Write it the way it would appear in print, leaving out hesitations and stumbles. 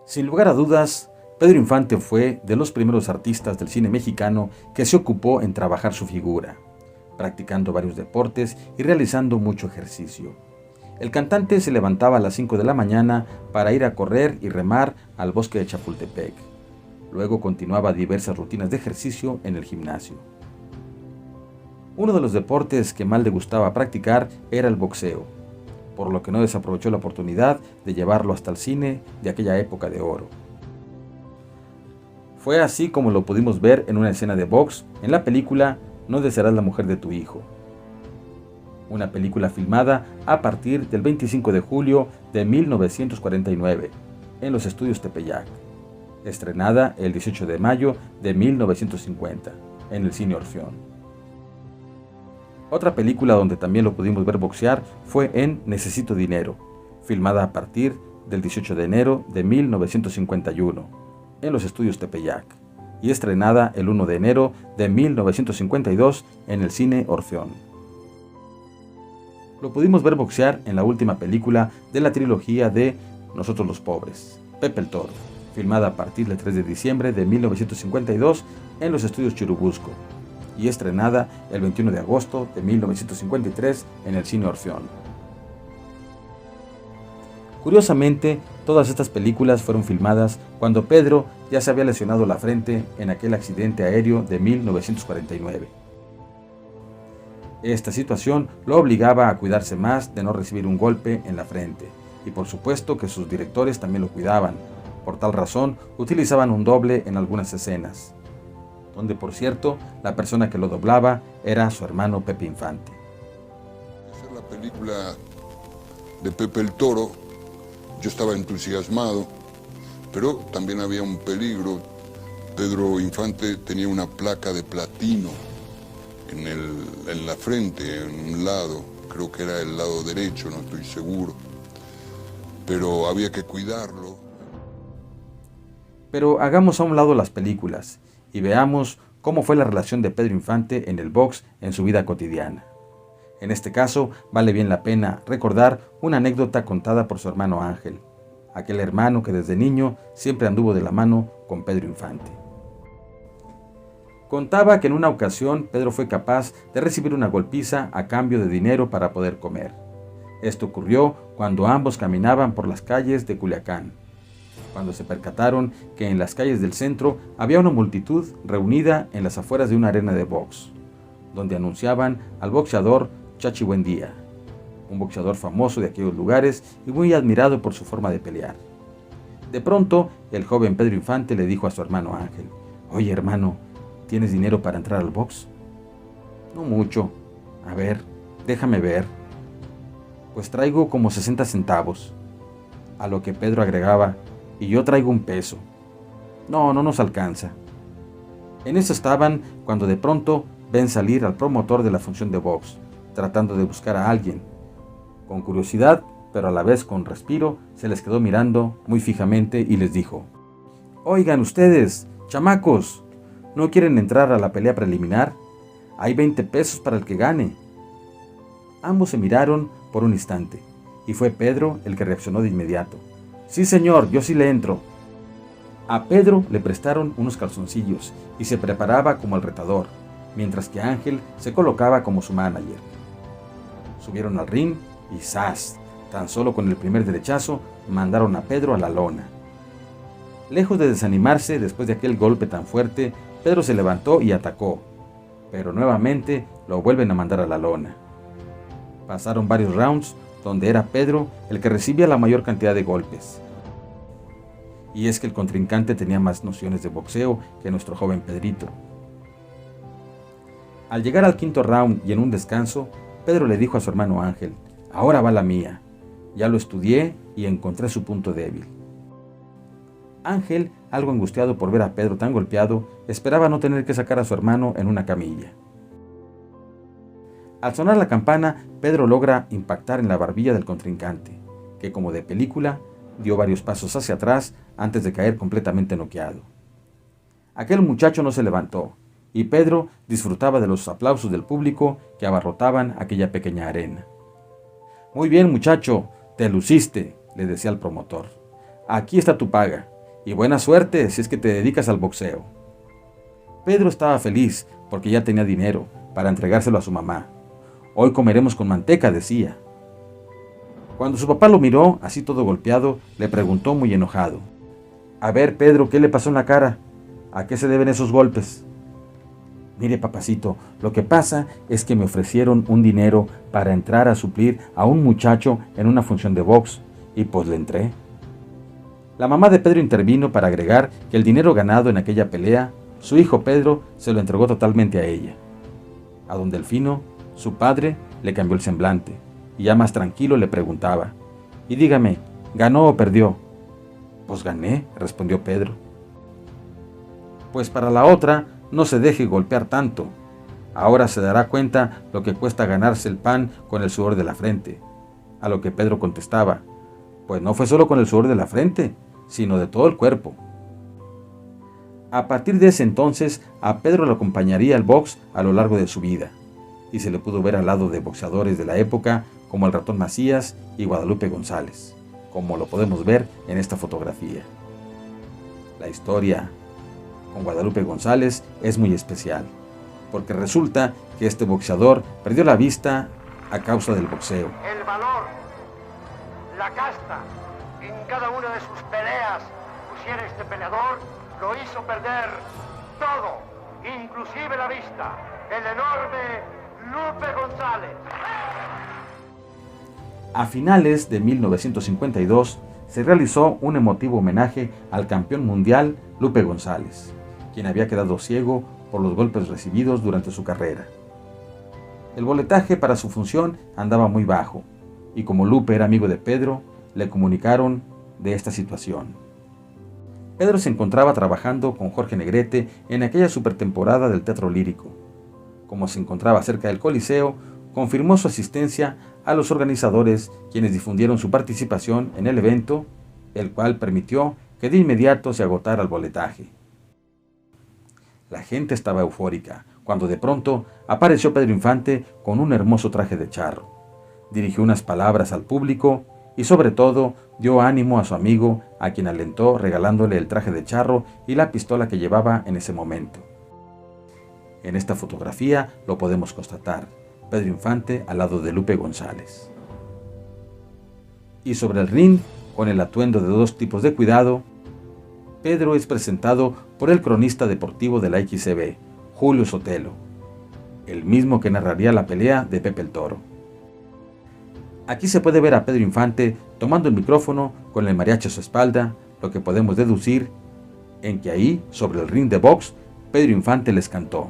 Sin lugar a dudas, Pedro Infante fue de los primeros artistas del cine mexicano que se ocupó en trabajar su figura, practicando varios deportes y realizando mucho ejercicio. El cantante se levantaba a las 5 de la mañana para ir a correr y remar al bosque de Chapultepec. Luego continuaba diversas rutinas de ejercicio en el gimnasio. Uno de los deportes que más le gustaba practicar era el boxeo, por lo que no desaprovechó la oportunidad de llevarlo hasta el cine de aquella época de oro. Fue así como lo pudimos ver en una escena de box en la película No desearás la mujer de tu hijo, una película filmada a partir del 25 de julio de 1949 en los estudios Tepeyac, estrenada el 18 de mayo de 1950 en el cine Orfeón. Otra película donde también lo pudimos ver boxear fue en Necesito Dinero, filmada a partir del 18 de enero de 1951 en los estudios Tepeyac y estrenada el 1 de enero de 1952 en el cine Orfeón. Lo pudimos ver boxear en la última película de la trilogía de Nosotros los Pobres, Pepe el Toro, filmada a partir del 3 de diciembre de 1952 en los estudios Churubusco y estrenada el 21 de agosto de 1953 en el cine Orfeón. Curiosamente, todas estas películas fueron filmadas cuando Pedro ya se había lesionado la frente en aquel accidente aéreo de 1949. Esta situación lo obligaba a cuidarse más de no recibir un golpe en la frente, y por supuesto que sus directores también lo cuidaban. Por tal razón, utilizaban un doble en algunas escenas, donde por cierto, la persona que lo doblaba era su hermano Pepe Infante. Esa es la película de Pepe el Toro. Yo estaba entusiasmado, pero también había un peligro. Pedro Infante tenía una placa de platino en la frente, en un lado, creo que era el lado derecho, no estoy seguro, pero había que cuidarlo. Pero hagamos a un lado las películas y veamos cómo fue la relación de Pedro Infante en el box en su vida cotidiana. En este caso, vale bien la pena recordar una anécdota contada por su hermano Ángel, aquel hermano que desde niño siempre anduvo de la mano con Pedro Infante. Contaba que en una ocasión Pedro fue capaz de recibir una golpiza a cambio de dinero para poder comer. Esto ocurrió cuando ambos caminaban por las calles de Culiacán, cuando se percataron que en las calles del centro había una multitud reunida en las afueras de una arena de box, donde anunciaban al boxeador Chachi Buendía, un boxeador famoso de aquellos lugares y muy admirado por su forma de pelear. De pronto, el joven Pedro Infante le dijo a su hermano Ángel: «Oye, hermano, ¿tienes dinero para entrar al box?» «No mucho. A ver, déjame ver». «Pues traigo como 60 centavos». A lo que Pedro agregaba: «Y yo traigo un peso». «No, no nos alcanza». En eso estaban cuando de pronto ven salir al promotor de la función de box, tratando de buscar a alguien. Con curiosidad, pero a la vez con respiro, se les quedó mirando muy fijamente y les dijo: «Oigan ustedes, chamacos, ¿no quieren entrar a la pelea preliminar? Hay 20 pesos para el que gane». Ambos se miraron por un instante, y fue Pedro el que reaccionó de inmediato: «Sí, señor, yo sí le entro». A Pedro le prestaron unos calzoncillos y se preparaba como el retador, mientras que Ángel se colocaba como su manager. Subieron al ring y ¡zas! Tan solo con el primer derechazo mandaron a Pedro a la lona. Lejos de desanimarse después de aquel golpe tan fuerte, Pedro se levantó y atacó, pero nuevamente lo vuelven a mandar a la lona. Pasaron varios rounds donde era Pedro el que recibía la mayor cantidad de golpes. Y es que el contrincante tenía más nociones de boxeo que nuestro joven Pedrito. Al llegar al quinto round y en un descanso, Pedro le dijo a su hermano Ángel: «Ahora va la mía. Ya lo estudié y encontré su punto débil». Ángel, algo angustiado por ver a Pedro tan golpeado, esperaba no tener que sacar a su hermano en una camilla. Al sonar la campana, Pedro logra impactar en la barbilla del contrincante, que como de película, dio varios pasos hacia atrás antes de caer completamente noqueado. Aquel muchacho no se levantó, y Pedro disfrutaba de los aplausos del público que abarrotaban aquella pequeña arena. «Muy bien, muchacho, te luciste», le decía al promotor. «Aquí está tu paga». y buena suerte si es que te dedicas al boxeo. Pedro estaba feliz porque ya tenía dinero para entregárselo a su mamá. Hoy comeremos con manteca, decía. Cuando su papá lo miró, así todo golpeado, le preguntó muy enojado: a ver, Pedro, ¿qué le pasó en la cara? ¿A qué se deben esos golpes? Mire, papacito, lo que pasa es que me ofrecieron un dinero para entrar a suplir a un muchacho en una función de box, y pues le entré. La mamá de Pedro intervino para agregar que el dinero ganado en aquella pelea, su hijo Pedro se lo entregó totalmente a ella. A don Delfino, su padre, le cambió el semblante, y ya más tranquilo le preguntaba: y dígame, ¿ganó o perdió? Pues gané, respondió Pedro. Pues para la otra, no se deje golpear tanto. Ahora se dará cuenta lo que cuesta ganarse el pan con el sudor de la frente. A lo que Pedro contestaba: pues no fue solo con el sudor de la frente, sino de todo el cuerpo. A partir de ese entonces, a Pedro lo acompañaría el box a lo largo de su vida, y se le pudo ver al lado de boxeadores de la época como el Ratón Macías y Guadalupe González, como lo podemos ver en esta fotografía. La historia con Guadalupe González es muy especial, porque resulta que este boxeador perdió la vista a causa del boxeo. El valor, la casta, en cada una de sus peleas pusiera este peleador, lo hizo perder todo, inclusive la vista, el enorme Lupe González. A finales de 1952 se realizó un emotivo homenaje al campeón mundial Lupe González, quien había quedado ciego por los golpes recibidos durante su carrera. El boletaje para su función andaba muy bajo, y como Lupe era amigo de Pedro, le comunicaron de esta situación. Pedro se encontraba trabajando con Jorge Negrete en aquella supertemporada del Teatro Lírico. Como se encontraba cerca del Coliseo, confirmó su asistencia a los organizadores, quienes difundieron su participación en el evento, el cual permitió que de inmediato se agotara el boletaje. La gente estaba eufórica, cuando de pronto apareció Pedro Infante con un hermoso traje de charro. Dirigió unas palabras al público y sobre todo dio ánimo a su amigo, a quien alentó regalándole el traje de charro y la pistola que llevaba en ese momento. En esta fotografía lo podemos constatar: Pedro Infante al lado de Lupe González. Y sobre el ring, con el atuendo de dos tipos de cuidado, Pedro es presentado por el cronista deportivo de la XCB, Julio Sotelo, el mismo que narraría la pelea de Pepe el Toro. Aquí se puede ver a Pedro Infante tomando el micrófono con el mariachi a su espalda, lo que podemos deducir en que ahí, sobre el ring de box, Pedro Infante les cantó: